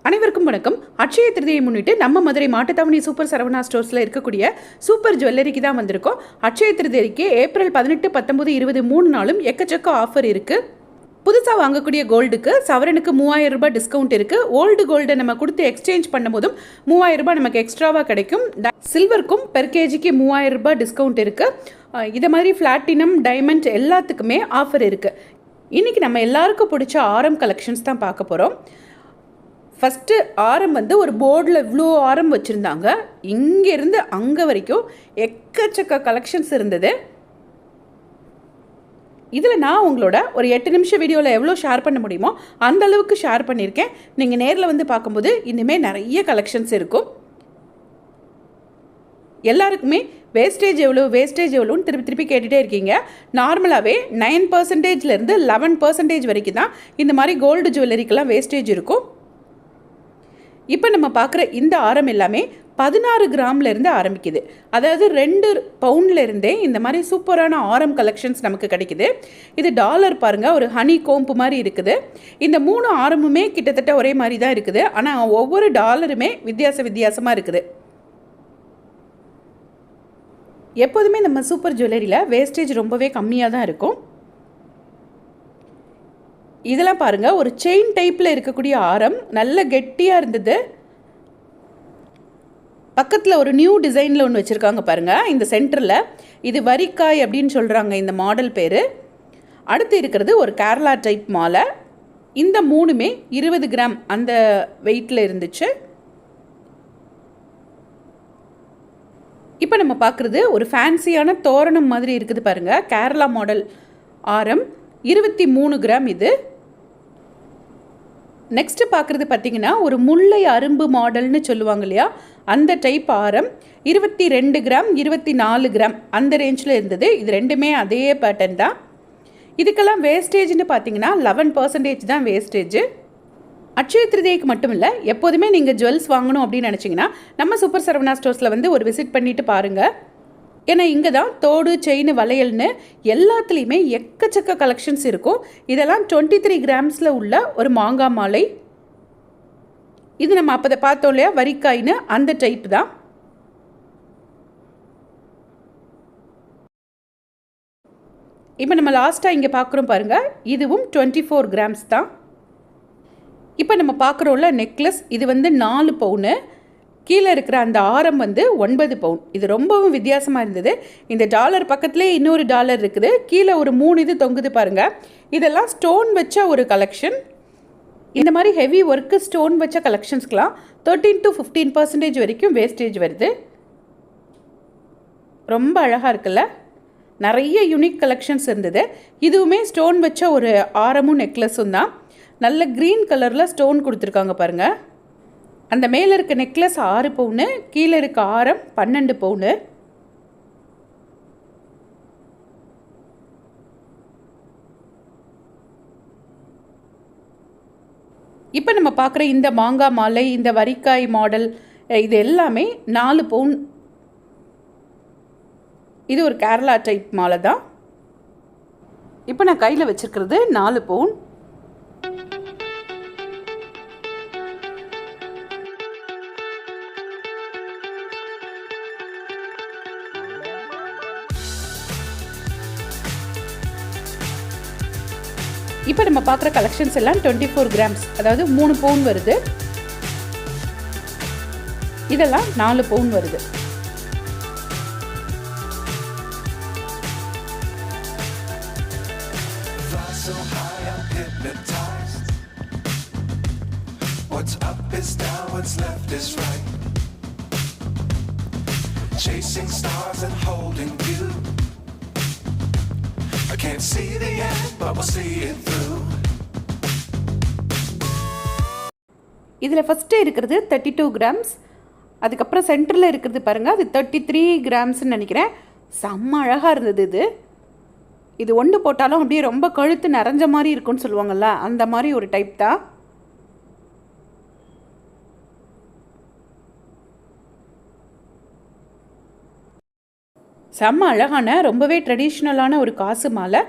அனைவருக்கும் வணக்கம். அட்சய திருதியை முன்னிட்டு நம்ம மதுரை மாட்டுத்தாவணி சூப்பர் சரவணா ஸ்டோர்ஸில் இருக்கக்கூடிய சூப்பர் ஜுவல்லரிக்கு தான் வந்திருக்கோம். அட்சய திருதிக்கு ஏப்ரல் 18, 19, 20 3 நாளும் எக்கச்சக்க ஆஃபர் இருக்குது. புதுசாக வாங்கக்கூடிய கோல்டுக்கு சவரனுக்கு 3000 ரூபாய் டிஸ்கவுண்ட் இருக்குது. ஓல்டு கோல்டை நம்ம கொடுத்து எக்ஸ்சேஞ்ச் பண்ணும் போதும் 3000 ரூபாய் நமக்கு எக்ஸ்ட்ராவாக கிடைக்கும். சில்வருக்கும் பெர் கேஜிக்கு 3000 ரூபாய் டிஸ்கவுண்ட் இருக்குது. இதை மாதிரி பிளாட்டினம், டைமண்ட் எல்லாத்துக்குமே ஆஃபர் இருக்குது. இன்றைக்கி நம்ம எல்லாருக்கும் பிடிச்ச ஆரம் கலெக்ஷன்ஸ் தான் பார்க்க போகிறோம். ஃபஸ்ட்டு ஆரம் ஒரு போர்டில் இவ்வளோ ஆரம் வச்சுருந்தாங்க. இங்கேருந்து அங்கே வரைக்கும் எக்கச்சக்க கலெக்ஷன்ஸ் இருந்தது. இதில் நான் உங்களோட ஒரு 8 நிமிஷம் வீடியோவில் எவ்வளோ ஷேர் பண்ண முடியுமோ அந்த அளவுக்கு ஷேர் பண்ணியிருக்கேன். நீங்கள் நேரில் பார்க்கும்போது இனிமேல் நிறைய கலெக்ஷன்ஸ் இருக்கும். எல்லாருக்குமே வேஸ்டேஜ் எவ்வளோன்னு திருப்பி கேட்டுகிட்டே இருக்கீங்க. நார்மலாகவே 9% 11% வரைக்கும் தான் இந்த மாதிரி கோல்டு ஜுவல்லரிக்கெல்லாம் வேஸ்டேஜ் இருக்கும். இப்போ நம்ம பார்க்குற இந்த ஆரம் எல்லாமே 16 கிராம்லேருந்து ஆரம்பிக்குது. அதாவது 2 பவுண்ட்லேருந்தே இந்த மாதிரி சூப்பரான ஆரம் கலெக்ஷன்ஸ் நமக்கு கிடைக்குது. இது டாலர் பாருங்கள், ஒரு ஹனி கோம்பு மாதிரி இருக்குது. இந்த 3 ஆரமுமே கிட்டத்தட்ட ஒரே மாதிரி தான் இருக்குது. ஆனால் ஒவ்வொரு டாலருமே வித்தியாசமாக இருக்குது. எப்போதுமே நம்ம சூப்பர் ஜுவல்லரியில் வேஸ்டேஜ் ரொம்பவே கம்மியாக தான் இருக்கும். இதெல்லாம் பாருங்கள், ஒரு செயின் டைப்பில் இருக்கக்கூடிய ஆரம் நல்ல கெட்டியாக இருந்தது. பக்கத்தில் ஒரு நியூ டிசைனில் ஒன்று வச்சுருக்காங்க பாருங்கள். இந்த சென்டரில் இது வரிக்காய் அப்படின்னு சொல்கிறாங்க இந்த மாடல் பேர். அடுத்து இருக்கிறது ஒரு கேரளா டைப் மாலை. இந்த 3மே 20 கிராம் அந்த வெயிட்டில் இருந்துச்சு. இப்போ நம்ம பார்க்குறது ஒரு ஃபேன்சியான தோரணம் மாதிரி இருக்குது பாருங்கள். கேரளா மாடல் ஆரம் 23 கிராம் இது. நெக்ஸ்ட்டு பார்க்குறது பார்த்திங்கன்னா ஒரு முல்லை அரும்பு மாடல்னு சொல்லுவாங்க இல்லையா, அந்த டைப் ஆரம் 22 கிராம் 24 கிராம் அந்த ரேஞ்சில் இருந்தது. இது ரெண்டுமே அதே பேட்டர்ன் தான். இதுக்கெல்லாம் வேஸ்டேஜ்னு பார்த்திங்கன்னா 11% தான் வேஸ்டேஜ். அட்சய திருதியைக்கு மட்டும் இல்லை, எப்போதுமே நீங்கள் ஜுவல்ஸ் வாங்கணும் அப்படின்னு நினச்சிங்கன்னா நம்ம சூப்பர் சரவணா ஸ்டோர்ஸில் ஒரு விசிட் பண்ணிவிட்டு பாருங்கள். ஏன்னா இங்கே தான் தோடு, செயின், வளையல்னு எல்லாத்துலேயுமே எக்கச்சக்க கலெக்ஷன்ஸ் இருக்கும். இதெல்லாம் 23 கிராம்ஸில் உள்ள ஒரு மாங்காய் மாலை. இது நம்ம அப்போ பார்த்தோம் இல்லையா, வரிக்காயின்னு அந்த டைப் தான். இப்போ நம்ம லாஸ்ட்டாக இங்கே பார்க்குறோம் பாருங்கள், இதுவும் 24 கிராம்ஸ் தான். இப்போ நம்ம பார்க்குறோம்ல நெக்லஸ், இது 4 பவுனு. கீழே இருக்கிற அந்த ஆரம் 9 பவுன். இது ரொம்பவும் வித்தியாசமாக இருந்தது. இந்த டாலர் பக்கத்துலேயே இன்னொரு டாலர் இருக்குது. கீழே ஒரு 3 இது தொங்குது பாருங்கள். இதெல்லாம் ஸ்டோன் வச்ச ஒரு கலெக்ஷன். இந்த மாதிரி ஹெவி ஒர்க்கு ஸ்டோன் வச்ச கலெக்ஷன்ஸ்க்கெலாம் 13 to 15% வரைக்கும் வேஸ்டேஜ் வருது. ரொம்ப அழகாக இருக்குல்ல. நிறைய யூனிக் கலெக்ஷன்ஸ் இருந்தது. இதுவுமே ஸ்டோன் வச்ச ஒரு ஆரமும் நெக்லஸும் தான். நல்ல க்ரீன் கலரில் ஸ்டோன் கொடுத்துருக்காங்க பாருங்கள். அந்த மேலே இருக்க நெக்லஸ் 6 பவுனு, கீழே இருக்க ஆரம் 12 பவுனு. இப்போ நம்ம பார்க்குற இந்த மாங்காய் மாலை, இந்த வரிக்காய் மாடல், இது எல்லாமே 4 பவுன். இது ஒரு கேரளா டைப் மாலை தான். இப்போ நான் கையில் வச்சுருக்கிறது 4 பவுன். இப்போ நம்ம பார்க்குற கலெக்ஷன்ஸ் எல்லாம் 24 கிராம்ஸ், அதாவது 3 பவுன் வருது. இதெல்லாம் 4 பவுன் வருது. Chasing stars and holding you. I can't see the end, but we'll see it through. இதில் ஃபஸ்ட்டு இருக்கிறது 32 கிராம்ஸ். அதுக்கப்புறம் சென்டரில் இருக்கிறது பாருங்கள், அது 33 கிராம்ஸ்ன்னு நினைக்கிறேன். செம்ம அழகாக இருந்தது. இது ஒன்று போட்டாலும் அப்படியே ரொம்ப கழுத்து நிறைஞ்ச மாதிரி இருக்குன்னு சொல்லுவாங்கள்ல, அந்த மாதிரி ஒரு டைப் தான். செம்ம அழகான ரொம்பவே ட்ரெடிஷ்னலான ஒரு காசு மாலை.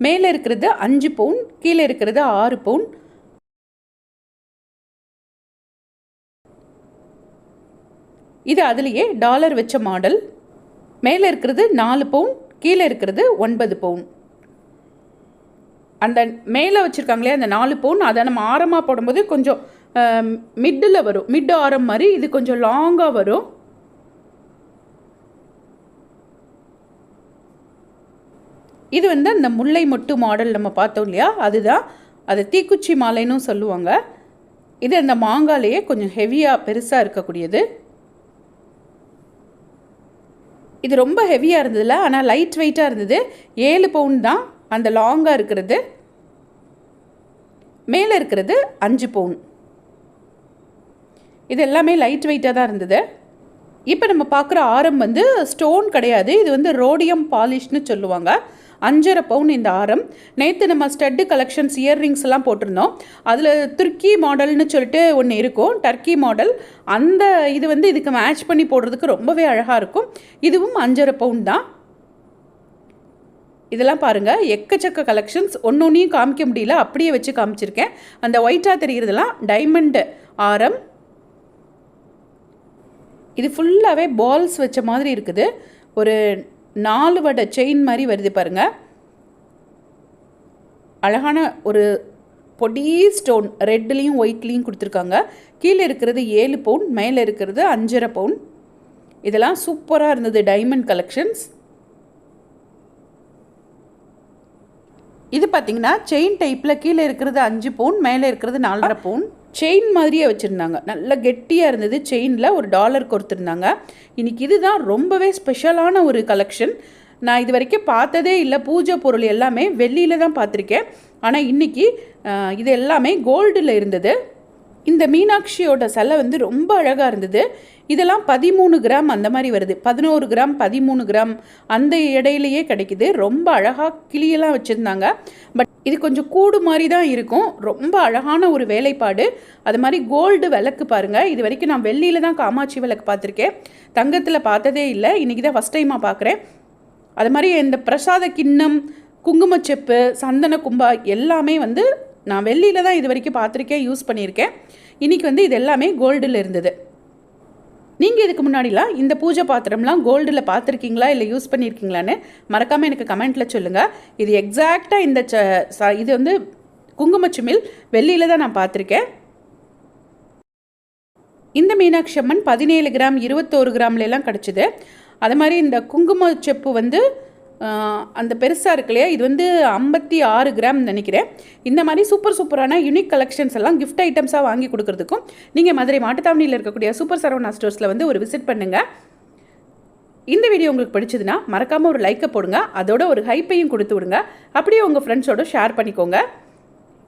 மேலே இருக்கிறது 5 பவுன், கீழே இருக்கிறது 6 பவுன். இது அதுலேயே டாலர் வச்ச மாடல். மேலே இருக்கிறது 4 பவுன், கீழே இருக்கிறது 9 பவுன். அந்த மேலே வச்சுருக்காங்களே அந்த 4 பவுன், அதை நம்ம ஆரமாக போடும்போது கொஞ்சம் மிட்டில் வரும், மிட் ஆரம் மாதிரி. இது கொஞ்சம் லாங்காக வரும். இது வந்து அந்த முல்லை மொட்டு மாடல் நம்ம பார்த்தோம் இல்லையா, அதுதான். அது தீக்குச்சி மாலைன்னு சொல்லுவாங்க. இது அந்த மாங்காலேயே கொஞ்சம் ஹெவியாக பெருசாக இருக்கக்கூடியது. இது ரொம்ப ஹெவியாக இருந்ததில்ல, ஆனால் லைட் வெயிட்டாக இருந்தது. 7 பவுன் தான் அந்த லாங்காக இருக்கிறது. மேலே இருக்கிறது 5 பவுன். இது எல்லாமே லைட் வெயிட்டாக தான் இருந்தது. இப்போ நம்ம பார்க்குற ஆரம் வந்து ஸ்டோன் கிடையாது, இது வந்து ரோடியம் பாலிஷ்னு சொல்லுவாங்க. 5.5 பவுன் இந்த ஆரம். நேற்று நம்ம ஸ்டட்டு கலெக்ஷன்ஸ் இயர்ரிங்ஸ் எல்லாம் போட்டிருந்தோம். அதில் துர்க்கி மாடல்னு சொல்லிட்டு ஒன்று இருக்கும், டர்க்கி மாடல். அந்த இது வந்து இதுக்கு மேட்ச் பண்ணி போடுறதுக்கு ரொம்பவே அழகாக இருக்கும். இதுவும் 5.5 பவுன் தான். இதெல்லாம் பாருங்கள், எக்கச்சக்க கலெக்ஷன்ஸ். ஒன்றையும் காமிக்க முடியல, அப்படியே வச்சு காமிச்சிருக்கேன். அந்த ஒயிட்டாக தெரிகிறதுலாம் டைமண்ட் ஆரம். இது ஃபுல்லாகவே பால்ஸ் வச்ச மாதிரி இருக்குது. ஒரு 4 வடை செயின் மாதிரி வருது பாருங்கள். அழகான ஒரு பொடி ஸ்டோன் ரெட்லேயும் ஒயிட்லேயும் கொடுத்துருக்காங்க. கீழே இருக்கிறது 7 பவுன், மேலே இருக்கிறது 5.5 பவுன். இதெல்லாம் சூப்பராக இருந்தது டைமண்ட் கலெக்ஷன்ஸ். இது பார்த்திங்கன்னா செயின் டைப்பில் கீழே இருக்கிறது 5 பவுன், மேலே இருக்கிறது 4.5 பவுன். செயின் மாதிரியே வச்சுருந்தாங்க, நல்ல கெட்டியாக இருந்தது. செயினில் ஒரு டாலர் கொடுத்துருந்தாங்க. இன்றைக்கி இதுதான் ரொம்பவே ஸ்பெஷலான ஒரு கலெக்ஷன். நான் இது வரைக்கும் பார்த்ததே இல்லை. பூஜை பொருள் எல்லாமே வெள்ளியில் தான் பார்த்துருக்கேன். ஆனால் இன்றைக்கி இது எல்லாமே கோல்டில் இருந்தது. இந்த மீனாட்சியோட சிலை வந்து ரொம்ப அழகாக இருந்தது. இதெல்லாம் 13 கிராம் அந்த மாதிரி வருது. 11 கிராம் 13 கிராம் அந்த இடையிலையே கிடைக்குது. ரொம்ப அழகாக கிளியெல்லாம் வச்சுருந்தாங்க. பட் இது கொஞ்சம் கூடு மாதிரி தான் இருக்கும். ரொம்ப அழகான ஒரு வேலைப்பாடு. அது மாதிரி கோல்டு விளக்கு பாருங்கள். இது வரைக்கும் நான் வெள்ளியில் தான் காமாட்சி விளக்கு பார்த்துருக்கேன், தங்கத்தில் பார்த்ததே இல்லை. இன்றைக்கி தான் ஃபஸ்ட் டைமாக பார்க்குறேன். அது மாதிரி இந்த பிரசாத கிண்ணம், குங்குமச்செப்பு, சந்தன கும்பா எல்லாமே வந்து நான் வெள்ளியில் தான் இது வரைக்கும் பார்த்துருக்கேன், யூஸ் பண்ணியிருக்கேன். இன்றைக்கி வந்து இது எல்லாமே கோல்டில் இருந்தது. நீங்கள் இதுக்கு முன்னாடிலாம் இந்த பூஜை பாத்திரம்லாம் கோல்டில் பார்த்துருக்கீங்களா, இல்லை யூஸ் பண்ணியிருக்கீங்களான்னு மறக்காமல் எனக்கு கமெண்ட்டில் சொல்லுங்கள். இது எக்ஸாக்டாக இந்த இது வந்து குங்குமச்சிமில் வெள்ளியில் தான் நான் பார்த்துருக்கேன். இந்த மீனாட்சி அம்மன் 17 கிராம் 21 கிராம்லாம் கிடச்சிது. அது மாதிரி இந்த குங்குமச்செப்பு வந்து அந்த பெருசாக இருக்கு இல்லையா, இது வந்து 56 கிராம் நினைக்கிறேன். இந்த மாதிரி சூப்பரான யூனிக் கலெக்ஷன்ஸ் எல்லாம் கிஃப்ட் ஐட்டம்ஸாக வாங்கி கொடுக்குறதுக்கும் நீங்கள் மதுரை மாட்டுத்தாவணியில் இருக்கக்கூடிய சூப்பர் சரவணா ஸ்டோர்ஸில் வந்து ஒரு விசிட் பண்ணுங்கள். இந்த வீடியோ உங்களுக்கு பிடிச்சதுன்னா மறக்காமல் ஒரு லைக்கை போடுங்க, அதோட ஒரு ஹைப்பையும் கொடுத்து விடுங்க. அப்படியே உங்கள் ஃப்ரெண்ட்ஸோட ஷேர் பண்ணிக்கோங்க.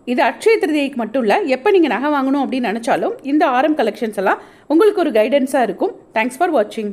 இது அட்சய திருதியைக்கு மட்டும் இல்லை, எப்போ நீங்கள் நகை வாங்கணும் அப்படின்னு நினச்சாலும் இந்த ஆரம் கலெக்ஷன்ஸ் எல்லாம் உங்களுக்கு ஒரு கைடன்ஸாக இருக்கும். தேங்க்ஸ் ஃபார் வாட்சிங்.